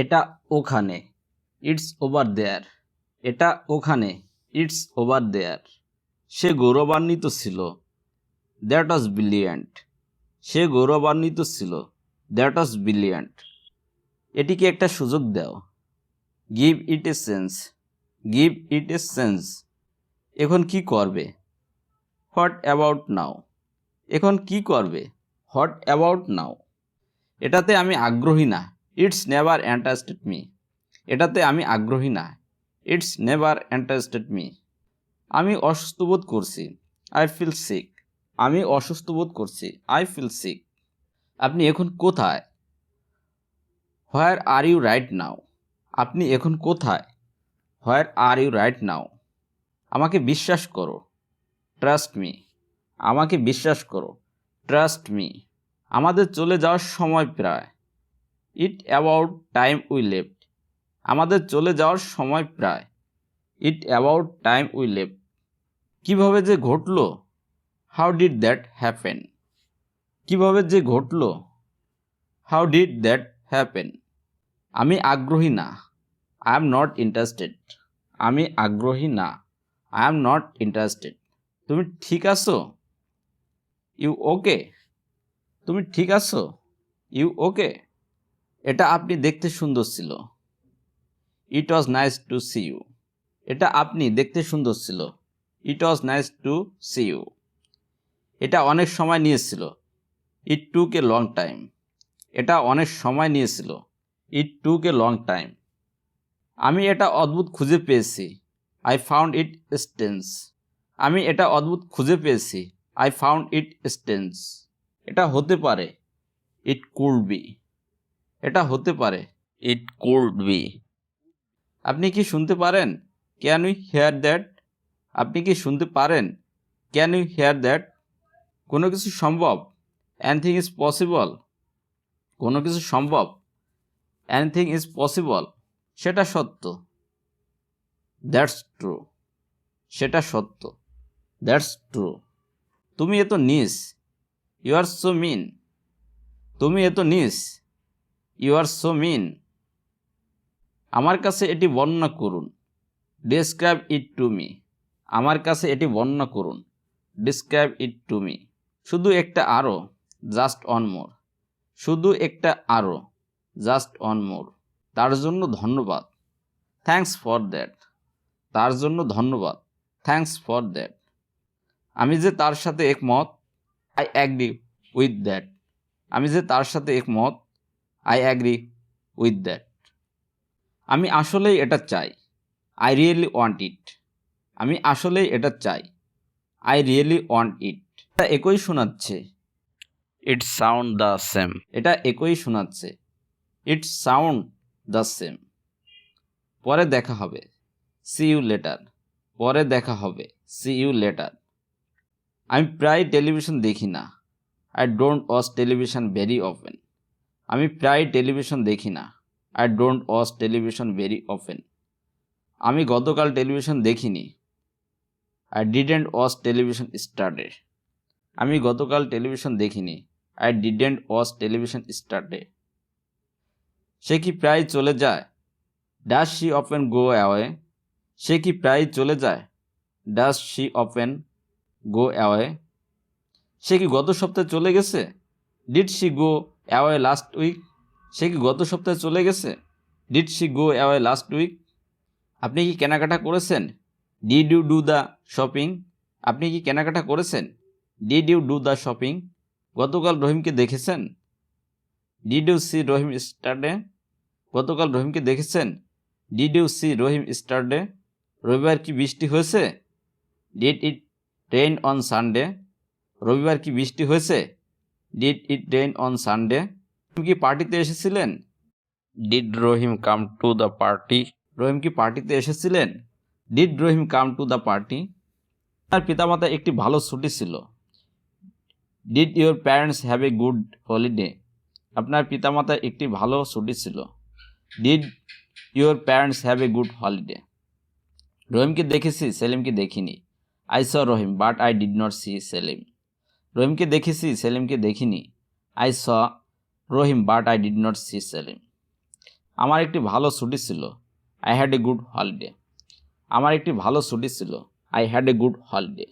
এটা ওখানে, it's over দেয়ার। এটা ওখানে, ইটস ওভার দেয়ার। সে গৌরবান্বিত ছিল, দ্যাট ওয়াজ ব্রিলিয়ান্ট। সে গৌরবান্বিত ছিল, দ্যাট ওয়াজ ব্রিলিয়ান্ট। এটিকে একটা সুযোগ দাও, give it a sense. Give it a sense. এখন কি করবে, হোয়াট অ্যাবাউট নাও। এখন কি করবে, হোয়াট অ্যাবাউট নাও। এটাতে আমি আগ্রহী না, ইটস নেভার ইন্টারেস্টেড মি। এটাতে আমি আগ্রহী না, ইটস নেভার ইন্টারেস্টেড মি। আমি অসুস্থ বোধ করছি, আই ফিল সিক। আমি অসুস্থ বোধ করছি, আই ফিল সিক। আপনি এখন কোথায়, হোয়ার আর ইউ রাইট নাও। আপনি এখন কোথায়, হোয়ার আর ইউ রাইট নাও। আমাকে বিশ্বাস করো, ট্রাস্ট মি। আমাকে বিশ্বাস করো, ট্রাস্ট মি। আমাদের চলে যাওয়ার সময় প্রায়, ইট অ্যাবাউট টাইম উই লেফট। আমাদের চলে যাওয়ার সময় প্রায়, ইট অ্যাবাউট টাইম উই লেফট। কীভাবে যে ঘটল, হাউ ডিড দ্যাট হ্যাপেন। কীভাবে যে ঘটল, হাউ ডিড দ্যাট হ্যাপেন। আমি আগ্রহী না, আই এম নট ইন্টারেস্টেড। আমি আগ্রহী না, আই এম নট ইন্টারেস্টেড। তুমি ঠিক আছো, ইউ ওকে। তুমি ঠিক আছো, ইউ ওকে। এটা আপনি দেখতে সুন্দর ছিল, it was nice to see you. এটা আপনি দেখতে সুন্দর ছিল, it was nice to see you. এটা অনেক সময় নিয়েছিল, ইট টুক এ লং টাইম। এটা অনেক সময় নিয়েছিল, ইট টুক এ লং টাইম। আমি এটা অদ্ভুত খুঁজে পেয়েছি, আই ফাউন্ড ইট স্ট্রেঞ্জ। আমি এটা অদ্ভুত খুঁজে পেয়েছি, আই ফাউন্ড ইট স্ট্রেঞ্জ। এটা হতে পারে, ইট কুড বি। এটা হতে পারে, ইট কুড বি। আপনি কি শুনতে পারেন, ক্যান ইউ হিয়ার দ্যাট। আপনি কি শুনতে পারেন, ক্যান ইউ হিয়ার দ্যাট। কোনো কিছু সম্ভব, এনিথিং ইজ পসিবল। কোনো কিছু সম্ভব, এনিথিং ইজ পসিবল। সেটা সত্য, দ্যাটস ট্রু। সেটা সত্য, দ্যাটস ট্রু। তুমি এত নিস, ইউ আর সো মিন। তুমি এত নিস, ইউ আর সো মিন। আমার কাছে এটি বর্ণনা করুন, ডিসক্রাইব ইট টু মি। আমার কাছে এটি বর্ণনা করুন, ডিসক্রাইব ইট টু মি। শুধু একটা আরও, জাস্ট অন মোর। শুধু একটা আরও, জাস্ট অন মোর। তার জন্য ধন্যবাদ, থ্যাঙ্কস ফর দ্যাট। তার জন্য ধন্যবাদ, থ্যাঙ্কস ফর দ্যাট। আমি যে তার সাথে একমত, আই অ্যাগ্রি উইথ দ্যাট। আমি যে তার সাথে একমত, আই অ্যাগ্রি উইথ দ্যাট। আমি আসলেই এটা চাই, আই রিয়েলি ওয়ান্ট ইট। আমি আসলেই এটা চাই, আই রিয়েলি ওয়ান্ট ইট। এটা একই শোনাচ্ছে, ইট সাউন্ড দ্য সেম। এটা একই শোনাচ্ছে, ইট সাউন্ড দ্য সেম। পরে দেখা হবে, সি ইউ লেটার। পরে দেখা হবে, সি ইউ লেটার। আমি প্রায় টেলিভিশন দেখি না, I don't watch television very often. আমি প্রায় টেলিভিশন দেখি না, I don't watch television very often. আমি গতকাল টেলিভিশন দেখিনি, I didn't watch television yesterday. আমি গতকাল টেলিভিশন দেখিনি, I didn't watch television yesterday. সে কি প্রায় চলে যায়, does she often go away. সে কি প্রায় চলে যায়, does she often go away. সে কি গত সপ্তাহে চলে গেছে, did she go away last week. সে কি গত সপ্তাহে চলে গেছে, did she go away last week. আপনি কি কেনাকাটা করেছেন, did you do the shopping. আপনি কি কেনাকাটা করেছেন, did you do the shopping. গতকাল রহিমকে দেখেছেন, did you see Rahim yesterday. গতকাল রহিমকে দেখেছেন, did you see Rahim yesterday. রবিবার কি বৃষ্টি হয়েছে, did it rain on Sunday. রবিবার কি বৃষ্টি হয়েছে, did it rain on Sunday. Rahim কি পার্টিতে এসেছিলেন, did Rahim come to the party. Rahim কি পার্টিতে এসেছিলেন, did Rahim come to the party. তার পিতামাতা একটি ভালো ছুটি ছিল, did your parents have a good holiday. আপনার পিতামাতা একটি ভালো ছুটি ছিল, did your parents have a good holiday. রহিমকে দেখেছি, সেলিমকে দেখিনি, I saw Rahim but I did not see Selim. রহিমকে দেখেছি, সেলিমকে দেখিনি, I saw Rahim but I did not see Selim. আমার একটি ভালো ছুটি ছিল। I had a good holiday. আমার একটি ভালো ছুটি ছিল। I had a good holiday.